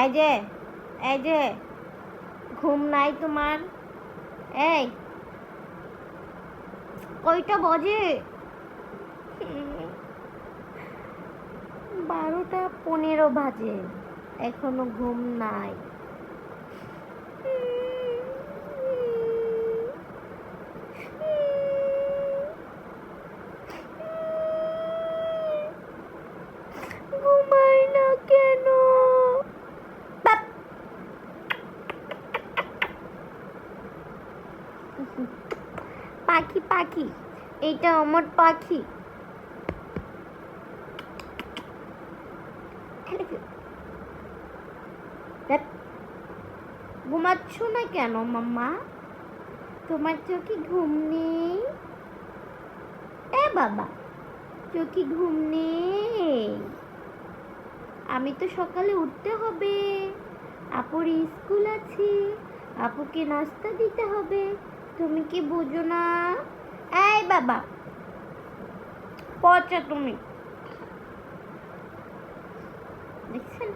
এই যে এই যে ঘুম নাই তোমার? এই কয়টা বাজে? 12টা 15 বাজে, এখনো ঘুম নাই। ঘুমাই না কেন? বাপ! পাখি পাখি, এইটা আমার পাখি। ঘুমাচ্ছ না কেন মাম্মা? তোমার চোখে ঘুম নেই? এ বাবা, চোখে ঘুম নেই? আমি তো সকালে উঠতে হবে, আপুর স্কুল আছে, আপুকে নাস্তা দিতে হবে, তুমি কি বুঝো না? এই বাবা, পচা তুমি, দেখছেন?